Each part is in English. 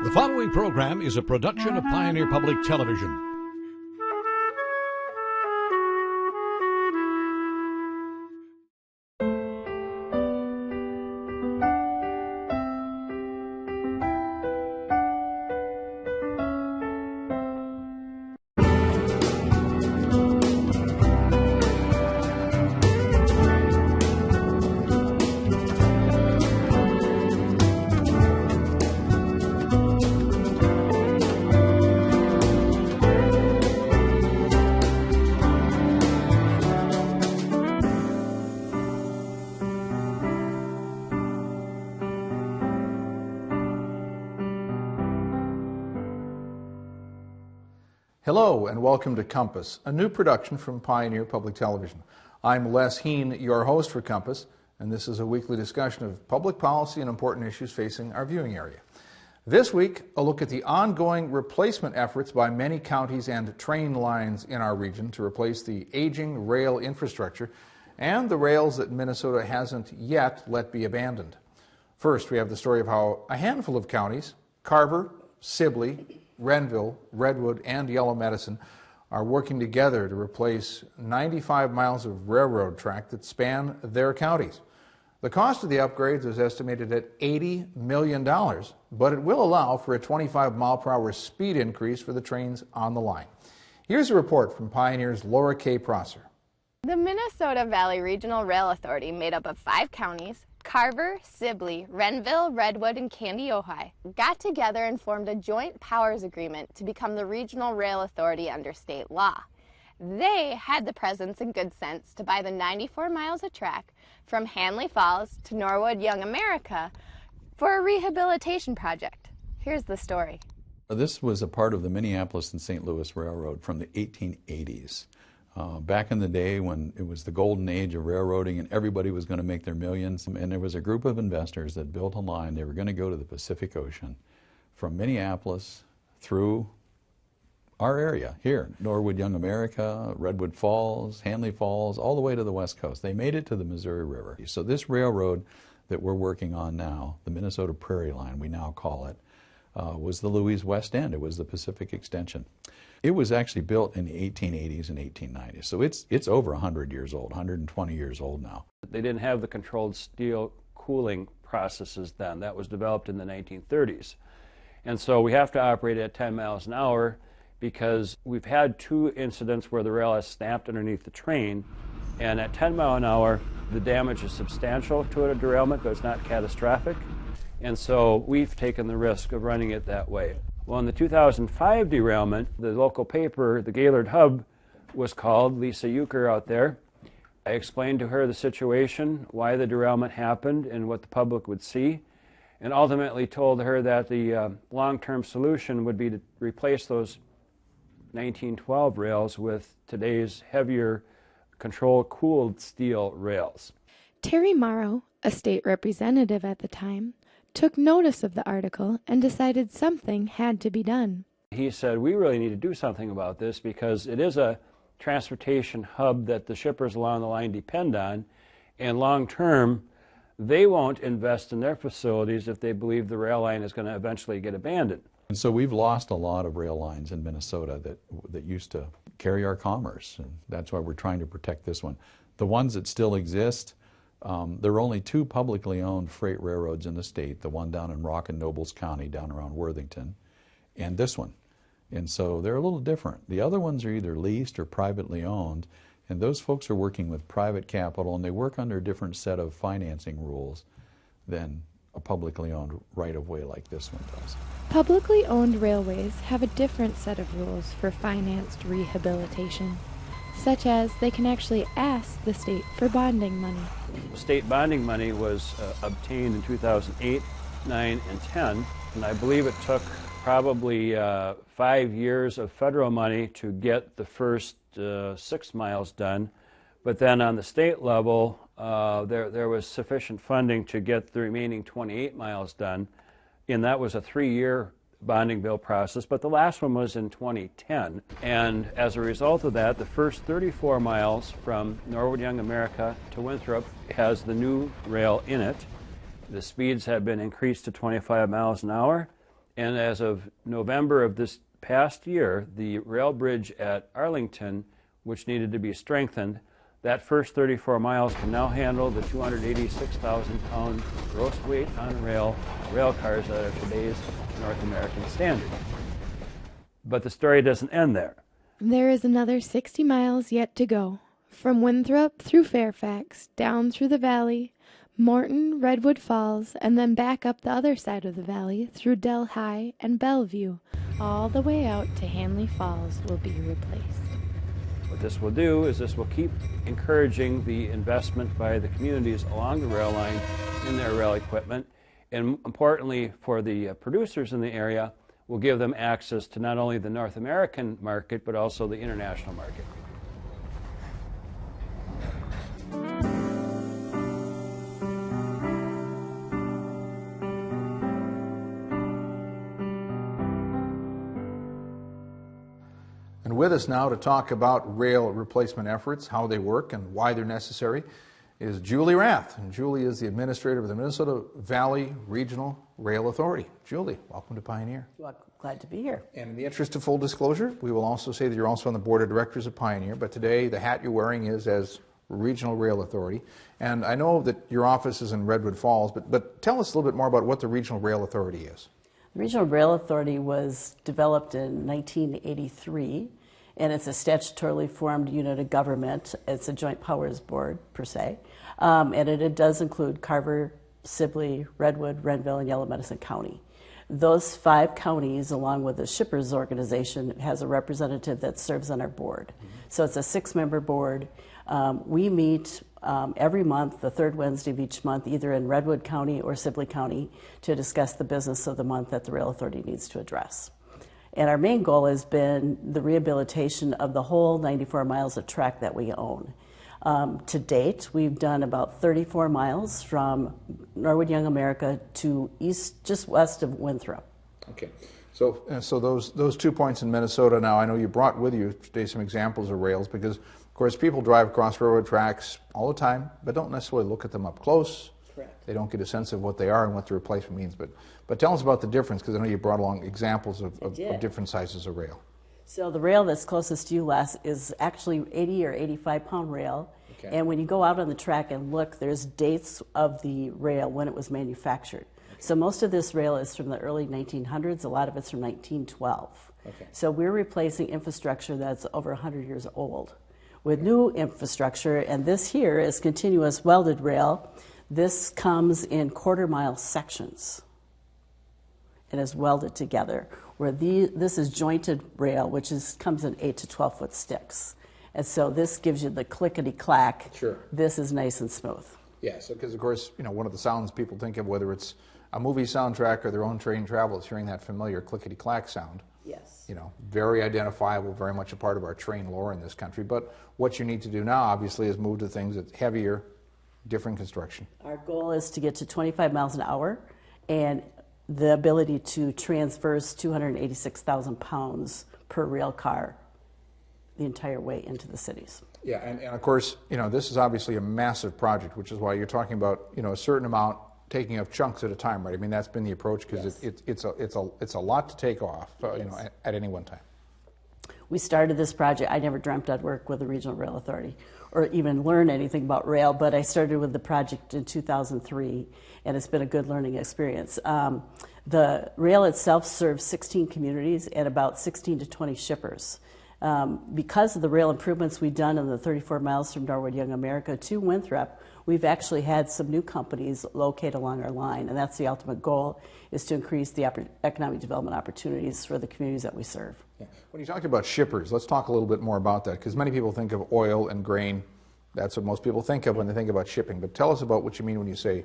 The following program is a production of Pioneer Public Television. Hello and welcome to Compass, a new production from Pioneer Public Television. I'm Les Heen, your host for Compass, and this is a weekly discussion of public policy and important issues facing our viewing area. This week, a look at the ongoing replacement efforts by many counties and train lines in our region to replace the aging rail infrastructure and the rails that Minnesota hasn't yet let be abandoned. First, we have the story of how a handful of counties, Carver, Sibley, Renville, Redwood, and Yellow Medicine, are working together to replace 95 miles of railroad track that span their counties. The cost of the upgrades is estimated at $80 million, but it will allow for a 25-mile-per-hour speed increase for the trains on the line. Here's a report from Pioneer's Laura K. Prosser. The Minnesota Valley Regional Rail Authority, made up of 5 counties, Carver, Sibley, Renville, Redwood, and Candy, Ojai, got together and formed a joint powers agreement to become the regional rail authority under state law. They had the presence and good sense to buy the 94 miles of track from Hanley Falls to Norwood Young America for a rehabilitation project. Here's the story. This was a part of the Minneapolis and St. Louis Railroad from the 1880s. Back in the day when it was the golden age of railroading and everybody was going to make their millions, and there was a group of investors that built a line. They were going to go to the Pacific Ocean from Minneapolis through our area here, Norwood Young America, Redwood Falls, Hanley Falls, all the way to the West Coast. They made it to the Missouri River. So this railroad that we're working on now, the Minnesota Prairie Line, we now call it, was the Louise West End. It was the Pacific Extension. It was actually built in the 1880s and 1890s, so it's over 100 years old, 120 years old now. They didn't have the controlled steel cooling processes then. That was developed in the 1930s. And so we have to operate at 10 miles an hour because we've had 2 incidents where the rail has snapped underneath the train, and at 10 miles an hour, the damage is substantial to a derailment, but it's not catastrophic. And so we've taken the risk of running it that way. Well, in the 2005 derailment, the local paper, the Gaylord Hub, was called. Lisa Euchre out there. I explained to her the situation, why the derailment happened, and what the public would see, and ultimately told her that the long-term solution would be to replace those 1912 rails with today's heavier control-cooled steel rails. Terry Morrow, a state representative at the time, took notice of the article and decided something had to be done. He said, we really need to do something about this because it is a transportation hub that the shippers along the line depend on, and long term, they won't invest in their facilities if they believe the rail line is going to eventually get abandoned. And so we've lost a lot of rail lines in Minnesota that used to carry our commerce, and that's why we're trying to protect this one. The ones that still exist, there are only 2 publicly owned freight railroads in the state, the one down in Rock and Nobles County, down around Worthington, and this one. And so they're a little different. The other ones are either leased or privately owned, and those folks are working with private capital, and they work under a different set of financing rules than a publicly owned right-of-way like this one does. Publicly owned railways have a different set of rules for financed rehabilitation, such as they can actually ask the state for bonding money. State bonding money was obtained in 2008, 9, and 10, and I believe it took probably 5 years of federal money to get the first 6 miles done, but then on the state level, there was sufficient funding to get the remaining 28 miles done, and that was a 3-year bonding bill process, but the last one was in 2010. And as a result of that, the first 34 miles from Norwood Young America to Winthrop has the new rail in it. The speeds have been increased to 25 miles an hour, And as of November of this past year, the rail bridge at Arlington, which needed to be strengthened, that first 34 miles can now handle the 286,000-pound gross weight on rail cars that are today's North American standard. But the story doesn't end there. There is another 60 miles yet to go, from Winthrop through Fairfax, down through the valley, Morton, Redwood Falls, and then back up the other side of the valley through Delhi and Bellevue, all the way out to Hanley Falls will be replaced. What this will do is this will keep encouraging the investment by the communities along the rail line in their rail equipment, and importantly for the producers in the area, will give them access to not only the North American market but also the international market. And with us now to talk about rail replacement efforts, how they work, and why they're necessary, is Julie Rath. And Julie is the administrator of the Minnesota Valley Regional Rail Authority. Julie, welcome to Pioneer. Well, glad to be here. And in the interest of full disclosure, we will also say that you're also on the board of directors of Pioneer, but today the hat you're wearing is as Regional Rail Authority. And I know that your office is in Redwood Falls, but tell us a little bit more about what the Regional Rail Authority is. The Regional Rail Authority was developed in 1983, and it's a statutorily formed unit of government. It's a joint powers board, per se, and it does include Carver, Sibley, Redwood, Renville, and Yellow Medicine County. Those 5 counties, along with the Shippers Organization, has a representative that serves on our board. So it's a 6-member board. We meet every month, the 3rd Wednesday of each month, either in Redwood County or Sibley County, to discuss the business of the month that the Rail Authority needs to address. And our main goal has been the rehabilitation of the whole 94 miles of track that we own. To date, we've done about 34 miles from Norwood Young America to east, just west of Winthrop. Okay. So those 2 points in Minnesota now, I know you brought with you today some examples of rails because, of course, people drive across railroad tracks all the time, but don't necessarily look at them up close. Correct. They don't get a sense of what they are and what the replacement means. But tell us about the difference, because I know you brought along examples of different sizes of rail. So the rail that's closest to you, Les, is actually 80 or 85-pound rail. Okay. And when you go out on the track and look, there's dates of the rail when it was manufactured. Okay. So most of this rail is from the early 1900s. A lot of it's from 1912. Okay. So we're replacing infrastructure that's over 100 years old with new infrastructure, and this here is continuous welded rail. This comes in quarter-mile sections and is welded together, where this is jointed rail, which comes in 8 to 12-foot sticks. And so this gives you the clickety-clack. Sure. This is nice and smooth. Yeah, so because, of course, one of the sounds people think of, whether it's a movie soundtrack or their own train travel, is hearing that familiar clickety-clack sound. Yes. Very identifiable, very much a part of our train lore in this country. But what you need to do now, obviously, is move to things that's heavier, different construction. Our goal is to get to 25 miles an hour and the ability to transverse 286,000 pounds per rail car the entire way into the cities. Yeah, and of course, this is obviously a massive project, which is why you're talking about, a certain amount taking up chunks at a time, right? I mean, that's been the approach, because it's a lot to take off, at any one time. We started this project. I never dreamt I'd work with the Regional Rail Authority or even learn anything about rail, but I started with the project in 2003, and it's been a good learning experience. The rail itself serves 16 communities and about 16 to 20 shippers. Because of the rail improvements we've done in the 34 miles from Norwood Young America to Winthrop, we've actually had some new companies locate along our line, and that's the ultimate goal, is to increase the economic development opportunities for the communities that we serve. Yeah. When you talk about shippers, let's talk a little bit more about that, because many people think of oil and grain. That's what most people think of when they think about shipping. But tell us about what you mean when you say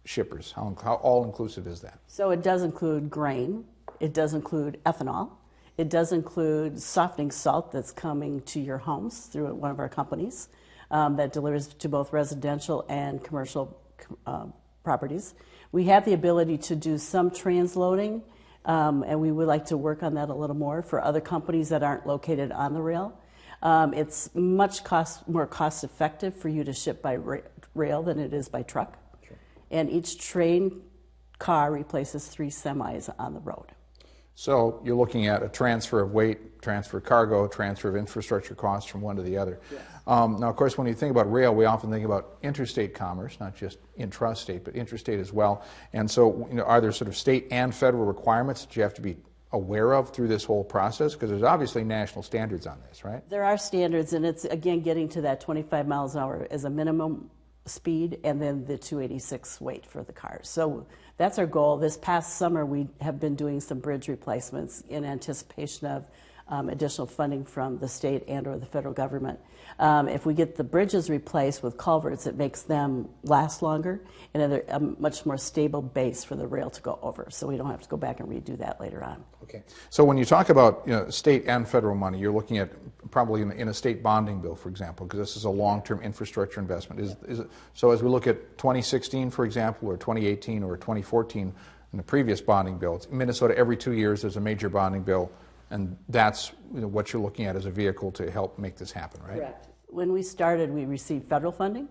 shippers. How all-inclusive is that? So it does include grain. It does include ethanol. It does include softening salt that's coming to your homes through one of our companies that delivers to both residential and commercial properties. We have the ability to do some transloading, and we would like to work on that a little more for other companies that aren't located on the rail. It's much more cost effective for you to ship by rail than it is by truck. Sure. And each train car replaces 3 semis on the road. So you're looking at a transfer of weight, transfer of cargo, transfer of infrastructure costs from one to the other. Yes. Now, of course, when you think about rail, we often think about interstate commerce, not just intrastate, but interstate as well. And so, are there sort of state and federal requirements that you have to be aware of through this whole process? Because there's obviously national standards on this, right? There are standards, and it's, again, getting to that 25 miles an hour as a minimum speed, and then the 286 weight for the cars. So that's our goal. This past summer, we have been doing some bridge replacements in anticipation of additional funding from the state and or the federal government. If we get the bridges replaced with culverts, it makes them last longer, and they're a much more stable base for the rail to go over, so we don't have to go back and redo that later on. Okay. So when you talk about state and federal money, you're looking at probably in a state bonding bill, for example, because this is a long-term infrastructure investment. Is it, so as we look at 2016, for example, or 2018 or 2014 in the previous bonding bill, it's in Minnesota every 2 years there's a major bonding bill, and that's what you're looking at as a vehicle to help make this happen, right? Correct. When we started, we received federal funding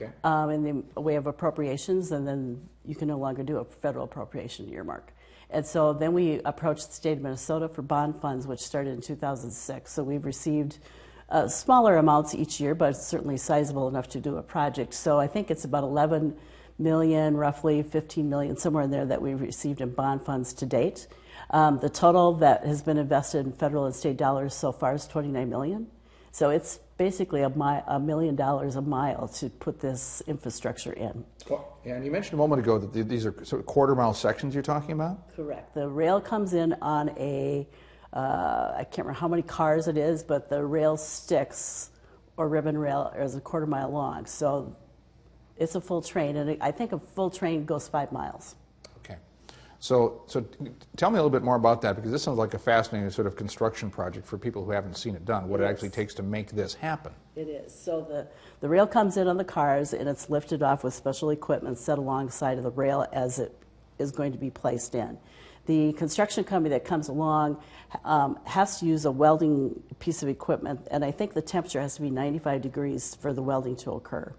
in the way of appropriations, and then you can no longer do a federal appropriation earmark. And so then we approached the state of Minnesota for bond funds, which started in 2006. So we've received smaller amounts each year, but certainly sizable enough to do a project. So I think it's about 11 million, roughly 15 million, somewhere in there that we've received in bond funds to date. The total that has been invested in federal and state dollars so far is 29 million. So it's basically $1 million a mile to put this infrastructure in. Well, yeah, and you mentioned a moment ago that these are sort of quarter-mile sections you're talking about? Correct. The rail comes in on a, I can't remember how many cars it is, but the rail sticks, or ribbon rail, is a quarter mile long. So it's a full train, and I think a full train goes 5 miles. Okay. So tell me a little bit more about that, because this sounds like a fascinating sort of construction project for people who haven't seen it done, what it actually takes to make this happen. It is. So the rail comes in on the cars, and it's lifted off with special equipment set alongside of the rail as it is going to be placed in. The construction company that comes along has to use a welding piece of equipment, and I think the temperature has to be 95 degrees for the welding to occur.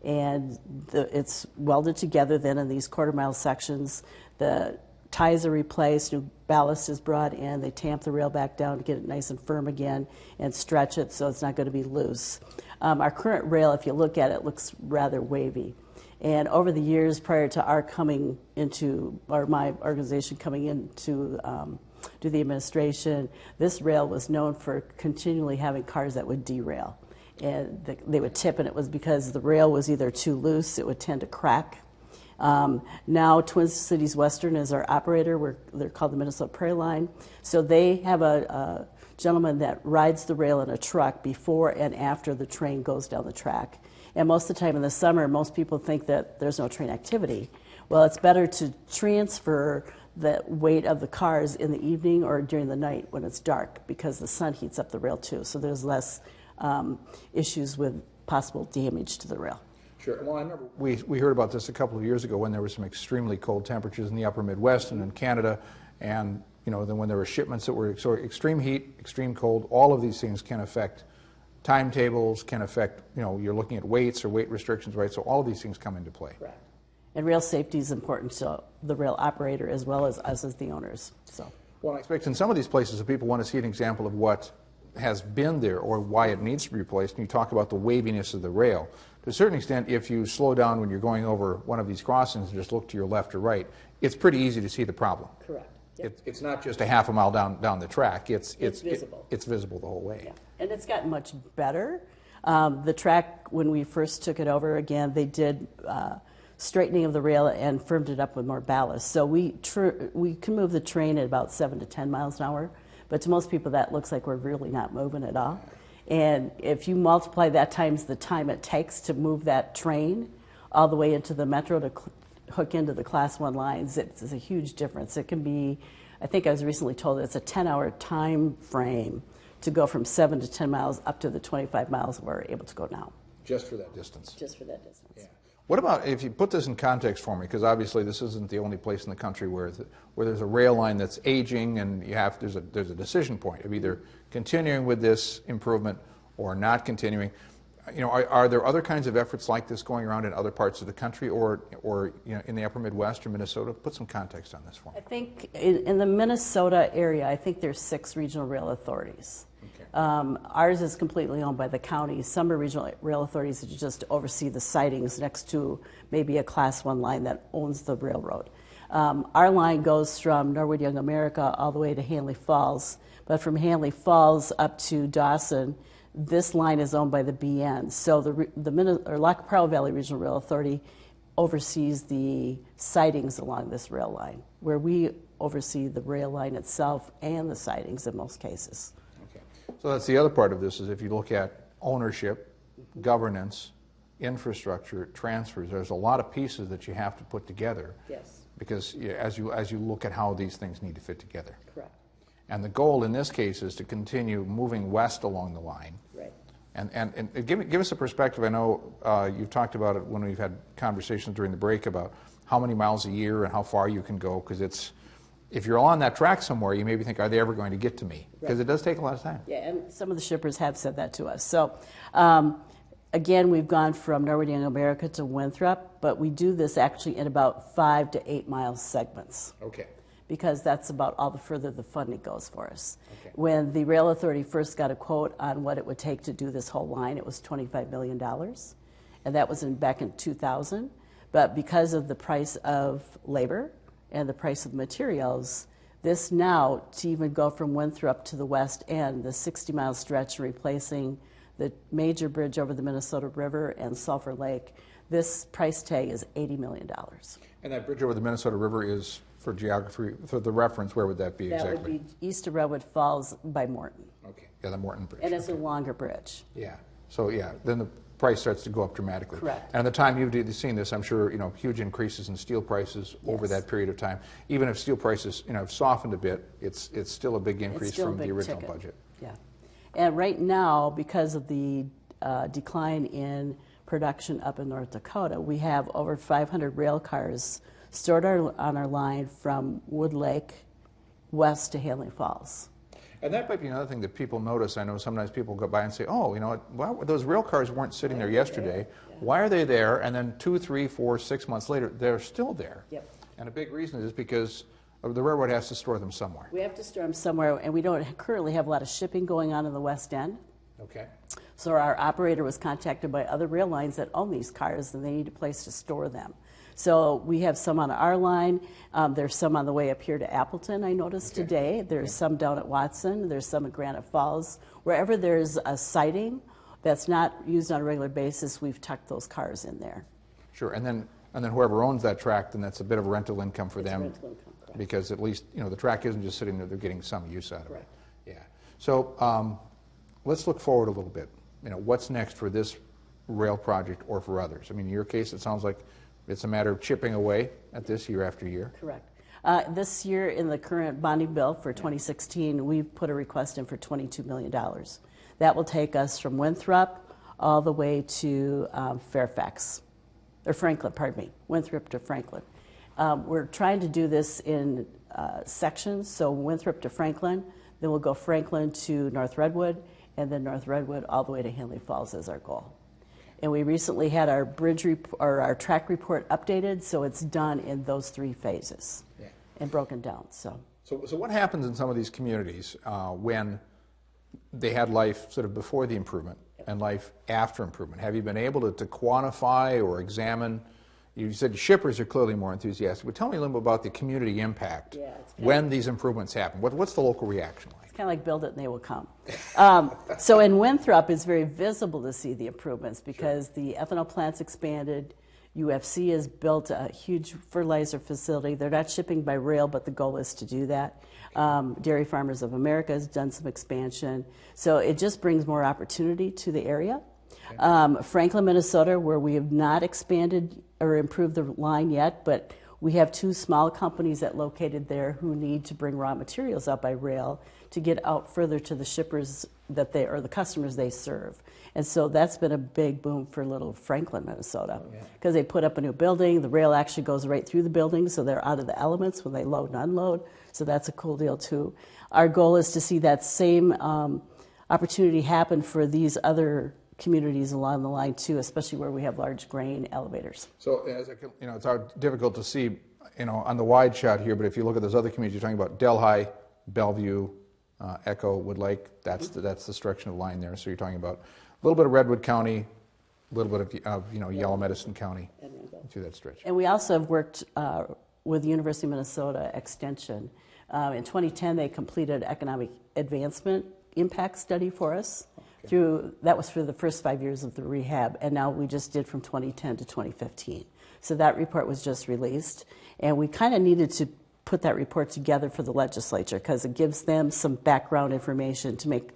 And it's welded together then in these quarter-mile sections. The ties are replaced, new ballast is brought in, they tamp the rail back down to get it nice and firm again and stretch it so it's not going to be loose. Our current rail, if you look at it, looks rather wavy. And over the years prior to our coming into, or my organization coming into do the administration, this rail was known for continually having cars that would derail. And they would tip, and it was because the rail was either too loose, it would tend to crack. Now Twin Cities Western is our operator. They're called the Minnesota Prairie Line. So they have a gentleman that rides the rail in a truck before and after the train goes down the track. And most of the time in the summer, most people think that there's no train activity. Well, it's better to transfer the weight of the cars in the evening or during the night when it's dark, because the sun heats up the rail too. So there's less issues with possible damage to the rail. Sure. Well, I remember we heard about this a couple of years ago when there were some extremely cold temperatures in the upper Midwest and in Canada, and then when there were shipments that were sort of extreme heat, extreme cold, all of these things can affect timetables, can affect, you're looking at weights or weight restrictions, right? So all of these things come into play. Right. And rail safety is important to the rail operator as well as us as the owners. So. Well, I expect in some of these places, if people want to see an example of what has been there or why it needs to be replaced, and you talk about the waviness of the rail, to a certain extent, if you slow down when you're going over one of these crossings and just look to your left or right, it's pretty easy to see the problem. Correct. Yep. It's not just a half a mile down the track. It's visible. It's visible the whole way. Yeah. And it's gotten much better. The track, when we first took it over, again, they did straightening of the rail and firmed it up with more ballast. So we can move the train at about 7 to 10 miles an hour, but to most people that looks like we're really not moving at all. And if you multiply that times the time it takes to move that train all the way into the metro to hook into the Class 1 lines, it's a huge difference. It can be, I think I was recently told that it's a 10-hour time frame to go from 7 to 10 miles up to the 25 miles we're able to go now. Just for that distance. Just for that distance. Yeah. What about, if you put this in context for me, because obviously this isn't the only place in the country where there's a rail line that's aging, and there's a decision point of either continuing with this improvement or not continuing. are there other kinds of efforts like this going around in other parts of the country, or in the upper Midwest or Minnesota? Put some context on this for me. I think in the Minnesota area, I think there's 6 regional rail authorities. Okay. Ours is completely owned by the county. Some are regional rail authorities that just oversee the sidings next to maybe a Class 1 line that owns the railroad. Our line goes from Norwood Young America all the way to Hanley Falls, but from Hanley Falls up to Dawson, this line is owned by the BN. So the Lac Pearl Valley Regional Rail Authority oversees the sidings along this rail line, where we oversee the rail line itself and the sidings in most cases. Okay. So that's the other part of this, is if you look at ownership, governance, infrastructure, transfers, there's a lot of pieces that you have to put together. Yes. Because as you look at how these things need to fit together. Correct. And the goal in this case is to continue moving west along the line. Right. And give us a perspective. I know you've talked about it when we've had conversations during the break about how many miles a year and how far you can go, because if you're on that track somewhere, you maybe think, are they ever going to get to me? Because it does take a lot of time. Yeah, and some of the shippers have said that to us. So, again, we've gone from Norwood Young America to Winthrop, but we do this actually in about 5 to 8 mile segments. Okay. Because that's about all the further the funding goes for us. Okay. When the Rail Authority first got a quote on what it would take to do this whole line, it was $25 million, and that was back in 2000. But because of the price of labor and the price of materials, this now, to even go from Winthrop to the west end, the 60-mile stretch replacing the major bridge over the Minnesota River and Sulphur Lake, this price tag is $80 million. And that bridge over the Minnesota River is, for geography, for the reference, where would that be exactly? That would be east of Redwood Falls by Morton. Okay, yeah, the Morton Bridge. And it's a longer bridge. Yeah, so yeah, then the price starts to go up dramatically. Correct. And at the time you've seen this, I'm sure, huge increases in steel prices over that period of time. Even if steel prices, have softened a bit, it's still a big increase from the original budget. Yeah. And right now, because of the decline in production up in North Dakota, we have over 500 rail cars stored on our line from Wood Lake west to Hanley Falls. And that might be another thing that people notice. I know sometimes people go by and say, oh, well, those rail cars weren't sitting there yesterday. Yeah. Why are they there? And then 2, 3, 4, 6 months later, they're still there. Yep. And a big reason is because the railroad has to store them somewhere. We have to store them somewhere, and we don't currently have a lot of shipping going on in the West End. Okay. So our operator was contacted by other rail lines that own these cars, and they need a place to store them. So we have some on our line. There's some on the way up here to Appleton, I noticed today. There's some down at Watson. There's some at Granite Falls. Wherever there's a siding that's not used on a regular basis, we've tucked those cars in there. Sure, and then whoever owns that track, then that's a bit of a rental income for them. Rental income, correct. Because at least, the track isn't just sitting there, they're getting some use out of Correct. it. Yeah. So let's look forward a little bit. What's next for this rail project or for others? I mean, in your case, it sounds like it's a matter of chipping away at this year after year. Correct. This year in the current bonding bill for 2016, we've put a request in for $22 million. That will take us from Winthrop all the way to Franklin, Winthrop to Franklin. We're trying to do this in sections, so Winthrop to Franklin, then we'll go Franklin to North Redwood, and then North Redwood all the way to Hanley Falls is our goal. And we recently had our our track report updated, so it's done in those 3 phases and broken down. So what happens in some of these communities when they had life sort of before the improvement and life after improvement? Have you been able to quantify or examine? You said shippers are clearly more enthusiastic, but tell me a little bit about the community impact when these improvements happen. What's the local reaction like? Kind of like build it and they will come. So in Winthrop, it's very visible to see the improvements because the ethanol plant's expanded. UFC has built a huge fertilizer facility. They're not shipping by rail, but the goal is to do that. Dairy Farmers of America has done some expansion. So it just brings more opportunity to the area. Franklin, Minnesota, where we have not expanded or improved the line yet, but we have 2 small companies that located there who need to bring raw materials out by rail to get out further to the shippers or the customers they serve. And so that's been a big boom for little Franklin, Minnesota, because they put up a new building. The rail actually goes right through the building, so they're out of the elements when they load and unload. So that's a cool deal too. Our goal is to see that same opportunity happen for these other communities along the line too, especially where we have large grain elevators. So, as it's difficult to see, on the wide shot here, but if you look at those other communities, you're talking about Delhi, Bellevue, Echo, Wood Lake. That's the stretch of the line there. So you're talking about a little bit of Redwood County, a little bit of Yellow Medicine County through that stretch. And we also have worked with the University of Minnesota Extension. In 2010, they completed economic advancement impact study for us. That was for the first 5 years of the rehab, and now we just did from 2010 to 2015. So that report was just released, and we kind of needed to put that report together for the legislature because it gives them some background information to make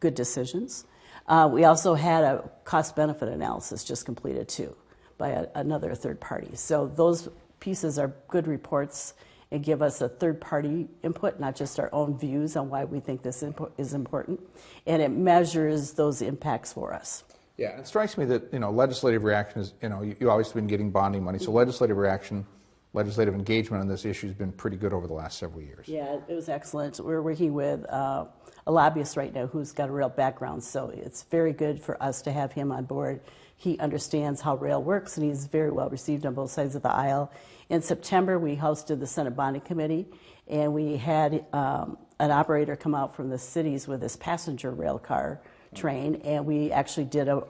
good decisions. We also had a cost-benefit analysis just completed too by another third party. So those pieces are good reports and give us a third-party input, not just our own views on why we think this input is important, and it measures those impacts for us. Yeah, it strikes me that legislative reaction is you always been getting bonding money, so legislative reaction, legislative engagement on this issue has been pretty good over the last several years. Yeah, it was excellent. We're working with a lobbyist right now who's got a real background, so it's very good for us to have him on board. He understands how rail works, and he's very well received on both sides of the aisle. In September, we hosted the Senate Bonding Committee, and we had an operator come out from the cities with this passenger rail car train, and we actually did a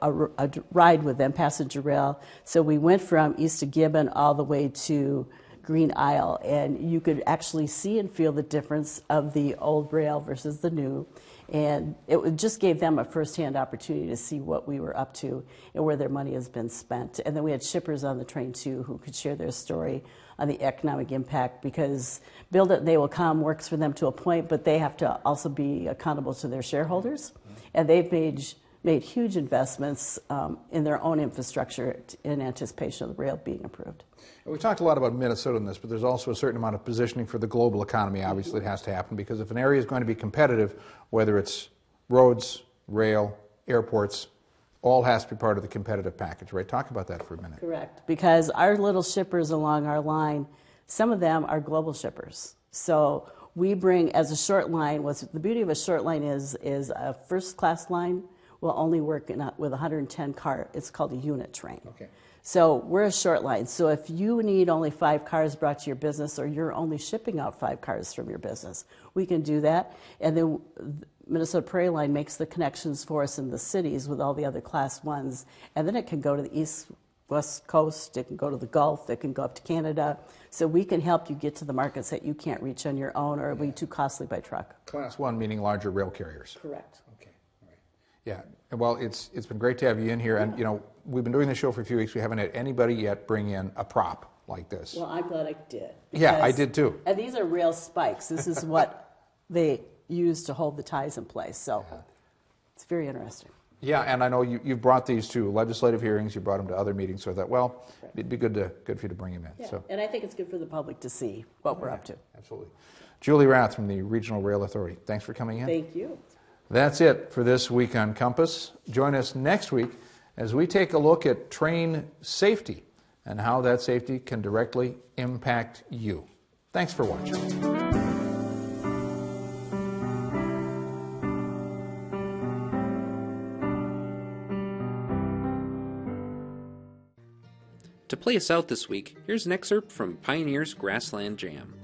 ride with them, passenger rail. So we went from east of Gibbon all the way to Green Isle, and you could actually see and feel the difference of the old rail versus the new. And it just gave them a firsthand opportunity to see what we were up to and where their money has been spent. And then we had shippers on the train, too, who could share their story on the economic impact, because Build It and They Will Come works for them to a point, but they have to also be accountable to their shareholders. And they've made huge investments in their own infrastructure in anticipation of the rail being approved. We talked a lot about Minnesota in this, but there's also a certain amount of positioning for the global economy. Obviously, it has to happen, because if an area is going to be competitive, whether it's roads, rail, airports, all has to be part of the competitive package, right? Talk about that for a minute. Correct, because our little shippers along our line, some of them are global shippers. So we bring, as a short line, the beauty of a short line is a first-class line will only work with 110 car. It's called a unit train. Okay. So we're a short line. So if you need only 5 cars brought to your business, or you're only shipping out 5 cars from your business, we can do that. And then Minnesota Prairie Line makes the connections for us in the cities with all the other Class 1s. And then it can go to the west coast, it can go to the Gulf, it can go up to Canada. So we can help you get to the markets that you can't reach on your own, or it'll be too costly by truck. Class 1 meaning larger rail carriers. Correct. Okay. All right. Yeah. Well, it's been great to have you in here, and we've been doing this show for a few weeks. We haven't had anybody yet bring in a prop like this. Well, I'm glad I did. Yeah, I did too. And these are rail spikes. This is what they use to hold the ties in place. So it's very interesting. Yeah, and I know you've brought these to legislative hearings. You brought them to other meetings. So I thought, well, it'd be good for you to bring them in. Yeah, so. And I think it's good for the public to see what we're up to. Absolutely. Julie Rath from the Regional Rail Authority. Thanks for coming in. Thank you. That's it for this week on Compass. Join us next week as we take a look at train safety and how that safety can directly impact you. Thanks for watching. To play us out this week, here's an excerpt from Pioneer's Grassland Jam.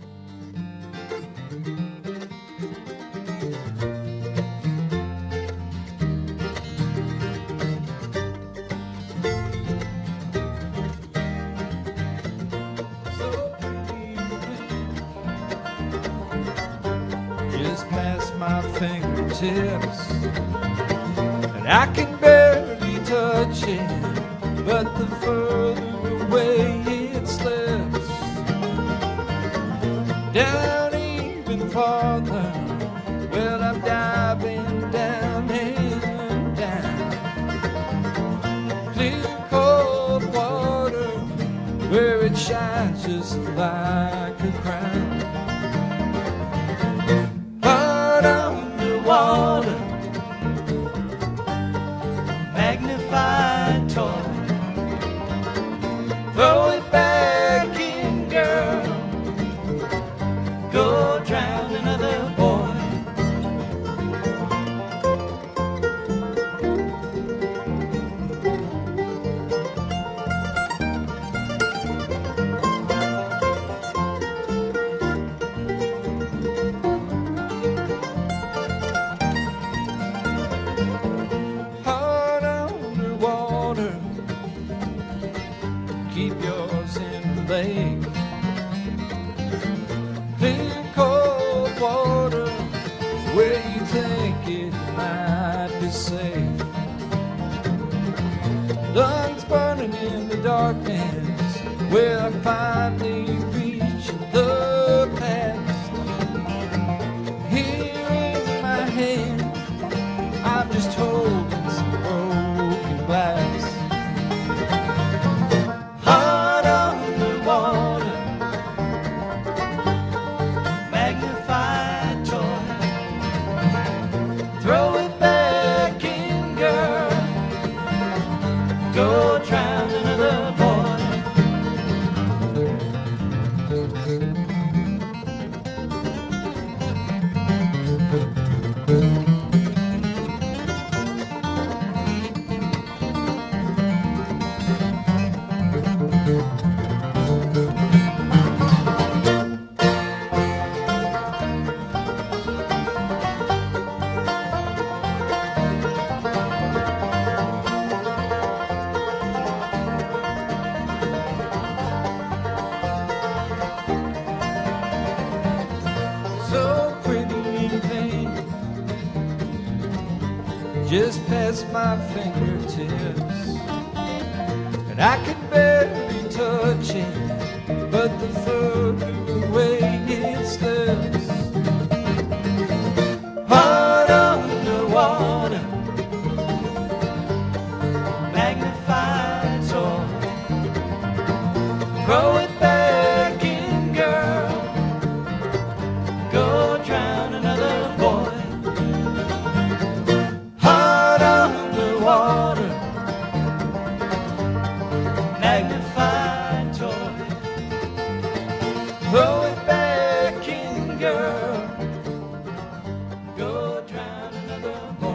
Just past my fingertips, and I can barely touch it, but the further away it slips, down even farther, well, I'm diving down and down, clear cold water, where it shines just like a crown. But underwater, magnified toy, throw it back in, girl, go drown another boy. safe. Lungs burning in the darkness, where I finally reach the past. Here in my hand, I'm just holding some broken glass. Heart underwater, magnified toy. Throw it back in, girl. Go drown another boy. So pretty in pain, just past my fingertips, and I could barely touch it, but the further away it slips. Heart underwater, magnified toy. Throw it back in, girl. Go drown another boy. Heart underwater, magnified toy. Throw it back in, girl. Go drown another boy.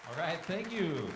All right, thank you.